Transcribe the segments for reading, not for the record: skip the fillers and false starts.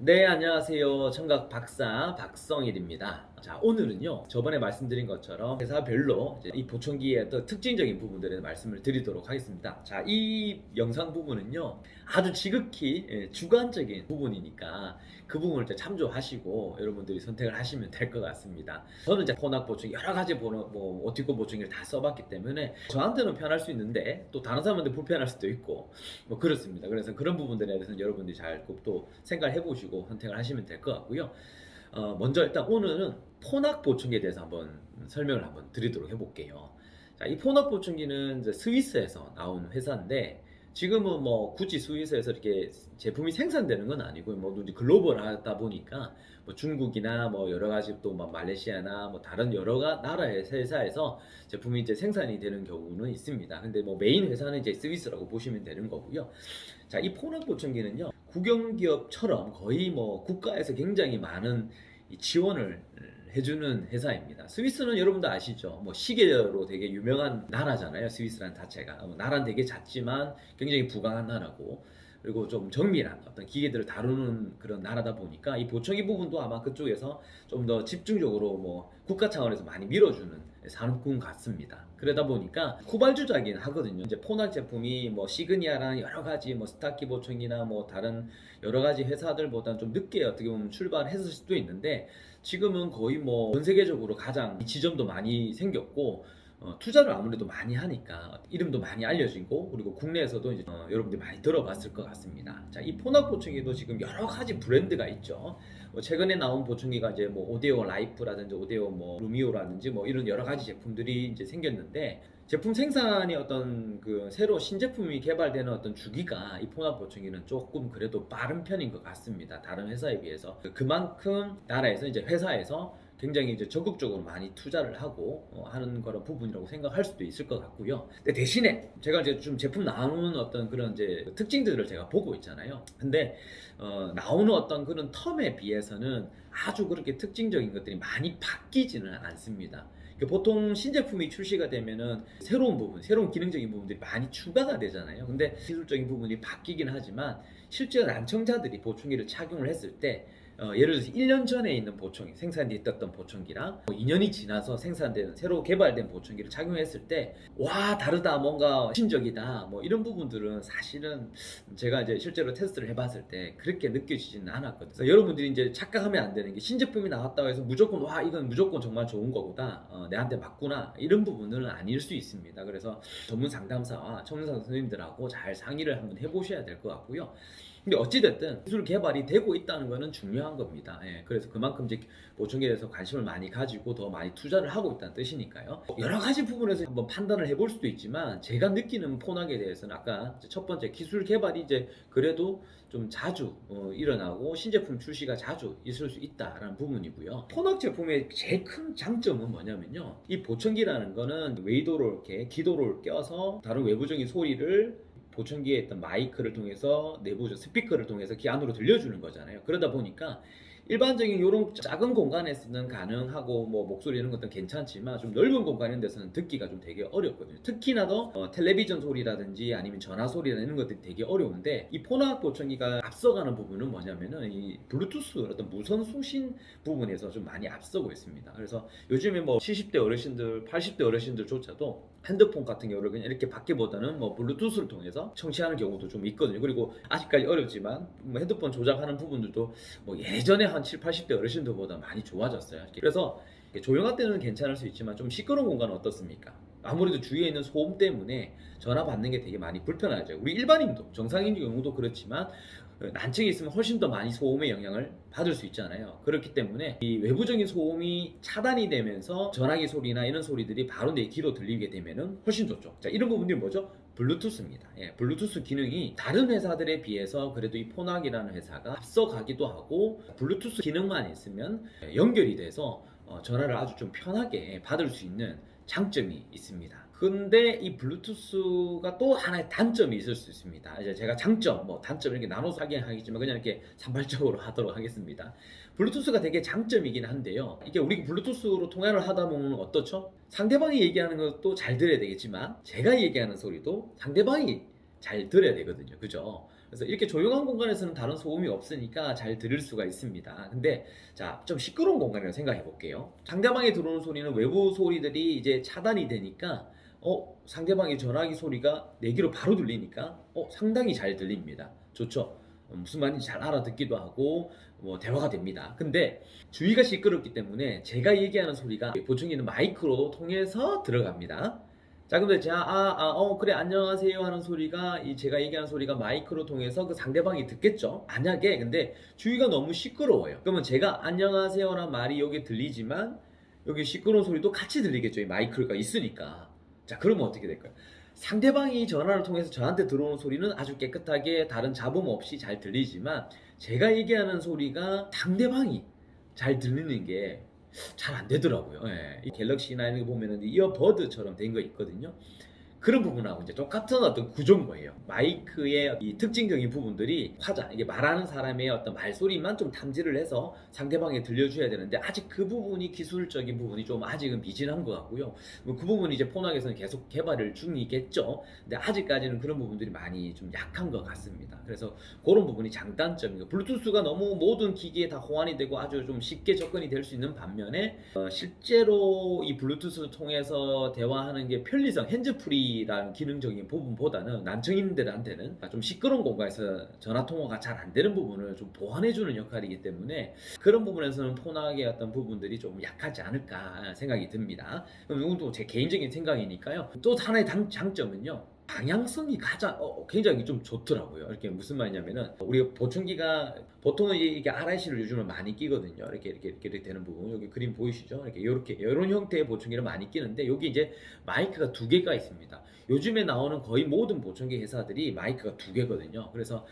네, 안녕하세요. 청각 박사 박성일입니다. 자, 오늘은요, 저번에 말씀드린 것처럼 회사별로 이제 이 보청기의 또 특징적인 부분들에 대해서 말씀을 드리도록 하겠습니다. 자, 이 영상 부분은요, 아주 지극히 주관적인 부분이니까 그 부분을 이제 참조하시고 여러분들이 선택을 하시면 될 것 같습니다. 저는 이제 혼합 보청기 여러 가지 오티코 보청기를 다 써봤기 때문에 저한테는 편할 수 있는데 또 다른 사람한테 불편할 수도 있고 뭐 그렇습니다. 그래서 그런 부분들에 대해서는 여러분들이 잘 꼭 또 생각을 해보시고 선택을 하시면 될 것 같고요. 먼저 일단 오늘은 포낙 보충기에 대해서 한번 설명을 한번 드리도록 해볼게요. 자, 이 포낙 보충기는 이제 스위스에서 나온 회사인데 지금은 뭐 굳이 스위스에서 이렇게 제품이 생산되는 건 아니고 뭐 글로벌하다 보니까 뭐 중국이나 뭐 여러 가지 또 뭐 말레이시아나 뭐 다른 여러 나라의 회사에서 제품이 이제 생산이 되는 경우는 있습니다. 근데 뭐 메인 회사는 이제 스위스라고 보시면 되는 거고요. 자, 이 포낙 보청기는요, 국영기업처럼 거의 뭐 국가에서 굉장히 많은 이 지원을 해주는 회사입니다. 스위스는 여러분도 아시죠? 뭐 시계로 되게 유명한 나라잖아요. 스위스란 자체가. 나라는 되게 작지만 굉장히 부강한 나라고, 그리고 좀 정밀한 어떤 기계들을 다루는 그런 나라다 보니까 이 보청기 부분도 아마 그쪽에서 좀 더 집중적으로 뭐 국가 차원에서 많이 밀어주는 산업군 같습니다. 그러다 보니까 후발주자긴 하거든요. 이제 포낙 제품이 뭐 시그니아랑 여러 가지 뭐 스타키 보청기나 뭐 다른 여러 가지 회사들보다는 좀 늦게 어떻게 보면 출발했을 수도 있는데 지금은 거의 뭐 전 세계적으로 가장 지점도 많이 생겼고 투자를 아무래도 많이 하니까 이름도 많이 알려지고 그리고 국내에서도 이제 여러분들이 많이 들어봤을 것 같습니다. 자, 이 포낙 보청기도 지금 여러 가지 브랜드가 있죠. 최근에 나온 보청기가 이제 뭐 오데오 라이프라든지 오데오 뭐 루미오라든지 뭐 이런 여러 가지 제품들이 이제 생겼는데 제품 생산이 어떤 그 새로 신제품이 개발되는 어떤 주기가 이 포낙 보청기는 조금 그래도 빠른 편인 것 같습니다. 다른 회사에 비해서 그만큼 나라에서 이제 회사에서 굉장히 이제 적극적으로 많이 투자를 하고 하는 그런 부분이라고 생각할 수도 있을 것 같고요. 근데 대신에 제가 이제 좀 제품 나오는 어떤 그런 이제 특징들을 제가 보고 있잖아요. 근데 나오는 어떤 그런 텀에 비해서는 아주 그렇게 특징적인 것들이 많이 바뀌지는 않습니다. 보통 신제품이 출시가 되면은 새로운 부분, 새로운 기능적인 부분들이 많이 추가가 되잖아요. 근데 기술적인 부분이 바뀌긴 하지만 실제 난청자들이 보청기를 착용을 했을 때 예를 들어서 1년 전에 있는 보청기, 생산됐던 보청기랑 2년이 지나서 생산된 새로 개발된 보청기를 착용했을 때 와, 다르다, 뭔가 신적이다, 뭐 이런 부분들은 사실은 제가 이제 실제로 테스트를 해봤을 때 그렇게 느껴지지는 않았거든요. 그래서 여러분들이 이제 착각하면 안 되는 게 신제품이 나왔다고 해서 무조건 와, 이건 무조건 정말 좋은 거보다 내한테 맞구나, 이런 부분은 아닐 수 있습니다. 그래서 전문 상담사와 전문상 선생님들하고 잘 상의를 한번 해보셔야 될 것 같고요. 근데 어찌됐든 기술 개발이 되고 있다는 것은 중요한 겁니다. 예, 그래서 그만큼 이제 보청기에 대해서 관심을 많이 가지고 더 많이 투자를 하고 있다는 뜻이니까요. 여러 가지 부분에서 한번 판단을 해볼 수도 있지만 제가 느끼는 포낙에 대해서는 아까 첫 번째 기술 개발이 이제 그래도 좀 자주 일어나고 신제품 출시가 자주 있을 수 있다라는 부분이고요. 포낙 제품의 제일 큰 장점은 뭐냐면요. 이 보청기라는 거는 웨이도로 이렇게 기도를 껴서 다른 외부적인 소리를 보청기에 있던 마이크를 통해서 내부적 스피커를 통해서 귀 안으로 들려주는 거잖아요. 그러다 보니까 일반적인 이런 작은 공간에서는 가능하고 뭐 목소리 이런 것도 괜찮지만 좀 넓은 공간 이런 데서는 듣기가 좀 되게 어렵거든요. 특히나 더 텔레비전 소리라든지 아니면 전화 소리나 이런 것들이 되게 어려운데 이 포낙 보청기가 앞서가는 부분은 뭐냐면은 이 블루투스 어떤 무선 수신 부분에서 좀 많이 앞서고 있습니다. 그래서 요즘에 뭐 70대 어르신들, 80대 어르신들조차도 핸드폰 같은 경우를 그냥 이렇게 받기보다는 뭐 블루투스를 통해서 청취하는 경우도 좀 있거든요. 그리고 아직까지 어렵지만 뭐 핸드폰 조작하는 부분들도 뭐 예전에 한 7, 80대 어르신들보다 많이 좋아졌어요. 그래서 조용할 때는 괜찮을 수 있지만 좀 시끄러운 공간은 어떻습니까? 아무래도 주위에 있는 소음 때문에 전화 받는 게 되게 많이 불편하죠. 우리 일반인도 정상인 경우도 그렇지만 난청이 있으면 훨씬 더 많이 소음의 영향을 받을 수 있잖아요. 그렇기 때문에 이 외부적인 소음이 차단이 되면서 전화기 소리나 이런 소리들이 바로 내 귀로 들리게 되면은 훨씬 좋죠. 자, 이런 부분들이 뭐죠? 블루투스입니다. 예, 블루투스 기능이 다른 회사들에 비해서 그래도 이 포낙이라는 회사가 앞서가기도 하고 블루투스 기능만 있으면 연결이 돼서 전화를 아주 좀 편하게 받을 수 있는 장점이 있습니다. 근데 이 블루투스가 또 하나의 단점이 있을 수 있습니다. 이제 제가 장점, 뭐 단점 이렇게 나눠서 하긴 하겠지만 그냥 이렇게 산발적으로 하도록 하겠습니다. 블루투스가 되게 장점이긴 한데요. 이게 우리 블루투스로 통화를 하다 보면 어떻죠? 상대방이 얘기하는 것도 잘 들어야 되겠지만 제가 얘기하는 소리도 상대방이 잘 들어야 되거든요. 그죠? 그래서 이렇게 조용한 공간에서는 다른 소음이 없으니까 잘 들을 수가 있습니다. 근데 자, 좀 시끄러운 공간이라고 생각해 볼게요. 상대방이 들어오는 소리는 외부 소리들이 이제 차단이 되니까 상대방의 전화기 소리가 내 귀로 바로 들리니까 상당히 잘 들립니다. 좋죠? 무슨 말인지 잘 알아듣기도 하고 뭐 대화가 됩니다. 근데 주위가 시끄럽기 때문에 제가 얘기하는 소리가 보청기는 마이크로 통해서 들어갑니다. 자, 근데 제가 그래 안녕하세요 하는 소리가 제가 얘기하는 소리가 마이크로 통해서 그 상대방이 듣겠죠. 만약에 근데 주위가 너무 시끄러워요. 그러면 제가 안녕하세요라는 말이 여기 들리지만 여기 시끄러운 소리도 같이 들리겠죠. 이 마이크가 있으니까. 자, 그러면 어떻게 될까요? 상대방이 전화를 통해서 저한테 들어오는 소리는 아주 깨끗하게 다른 잡음 없이 잘 들리지만 제가 얘기하는 소리가 상대방이 잘 들리는 게 잘 안 되더라고요. 이 갤럭시나 이런 거 보면은 이어버드처럼 된 거 있거든요. 그런 부분하고 이제 똑같은 어떤 구조인 거예요. 마이크의 이 특징적인 부분들이 이게 말하는 사람의 어떤 말소리만 좀 탐지를 해서 상대방에 들려줘야 되는데 아직 그 부분이 기술적인 부분이 좀 아직은 미진한 것 같고요. 그 부분이 이제 폰학에서는 계속 개발을 중이겠죠. 근데 아직까지는 그런 부분들이 많이 좀 약한 것 같습니다. 그래서 그런 부분이 장단점이고 블루투스가 너무 모든 기기에 다 호환이 되고 아주 좀 쉽게 접근이 될 수 있는 반면에 실제로 이 블루투스를 통해서 대화하는 게 편리성, 핸즈프리 라는 기능적인 부분보다는 난청인들한테는 좀 시끄러운 공간에서 전화 통화가 잘 안 되는 부분을 좀 보완해주는 역할이기 때문에 그런 부분에서는 폰학의 어떤 부분들이 좀 약하지 않을까 생각이 듭니다. 그럼 이건 또 제 개인적인 생각이니까요. 또 하나의 장점은요. 방향성이 가장 굉장히 좀 좋더라고요. 이렇게 무슨 말이냐면은 우리 보청기가 보통은 이게 RIC를 요즘은 많이 끼거든요. 이렇게 되는 부분 여기 그림 보이시죠? 이렇게 이런 형태의 보청기를 많이 끼는데 여기 이제 마이크가 두 개가 있습니다. 요즘에 나오는 거의 모든 보청기 회사들이 마이크가 두 개거든요. 그래서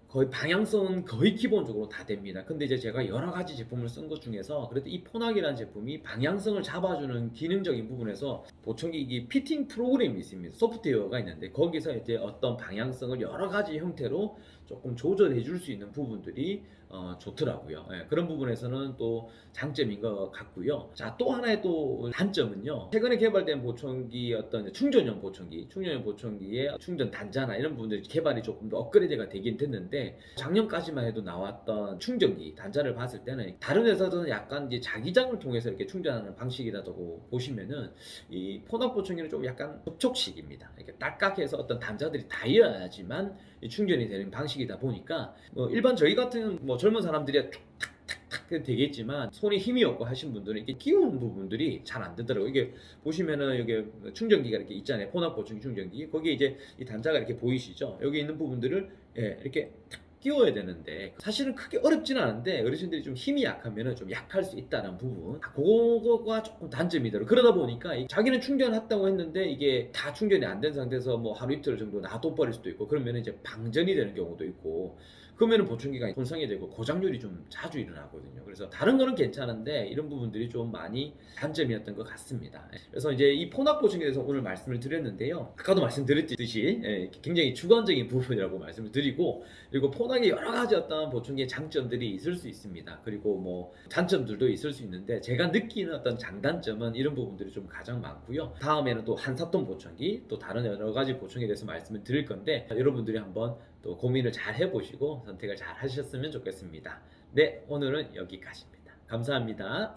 거의 방향성은 거의 기본적으로 다 됩니다. 근데 이제 제가 여러 가지 제품을 쓴 것 중에서 그래도 이 폰학이라는 제품이 방향성을 잡아주는 기능적인 부분에서 보청기 이 피팅 프로그램이 있습니다. 소프트웨어가 있는데 거기서 이제 어떤 방향성을 여러 가지 형태로 조금 조절해 줄 수 있는 부분들이 좋더라고요. 그런 부분에서는 또 장점인 것 같고요. 자, 또 하나의 또 단점은요. 최근에 개발된 보청기 어떤 충전용 보청기의 충전 단자나 이런 부분들이 개발이 조금 더 업그레이드가 되긴 됐는데 작년까지만 해도 나왔던 충전기 단자를 봤을 때는 다른 회사들은 약간 이제 자기장을 통해서 이렇게 충전하는 방식이라고 보시면은 이 폰학 보청기는 좀 약간 접촉식입니다. 이렇게 딱딱해서 어떤 단자들이 닿아야지만 충전이 되는 방식이다 보니까 일반 저희 같은 젊은 사람들이 탁탁탁 되겠지만 손에 힘이 없고 하신 분들은 이렇게 끼우는 부분들이 잘 안 되더라고요. 이게 보시면은 여기 충전기가 이렇게 있잖아요. 폰학 보충 충전기. 거기에 이제 이 단자가 이렇게 보이시죠? 여기 있는 부분들을 이렇게 탁 끼워야 되는데 사실은 크게 어렵지는 않은데 어르신들이 좀 힘이 약하면은 좀 약할 수 있다는 부분 그거가 조금 단점이더라고요. 그러다 보니까 자기는 충전했다고 했는데 이게 다 충전이 안 된 상태에서 뭐 하루 이틀 정도 놔둬버릴 수도 있고 그러면 이제 방전이 되는 경우도 있고 그러면 보청기가 손상이 되고 고장률이 좀 자주 일어나거든요. 그래서 다른 거는 괜찮은데 이런 부분들이 좀 많이 단점이었던 것 같습니다. 그래서 이제 이 폰학 보청기에 대해서 오늘 말씀을 드렸는데요. 아까도 말씀드렸듯이 굉장히 주관적인 부분이라고 말씀을 드리고 그리고 폰학에 여러 가지 어떤 보청기의 장점들이 있을 수 있습니다. 그리고 뭐 단점들도 있을 수 있는데 제가 느끼는 어떤 장단점은 이런 부분들이 좀 가장 많고요. 다음에는 또 한사톤 보청기 또 다른 여러 가지 보청기에 대해서 말씀을 드릴 건데 여러분들이 한번 또 고민을 잘 해보시고 선택을 잘 하셨으면 좋겠습니다. 네, 오늘은 여기까지입니다. 감사합니다.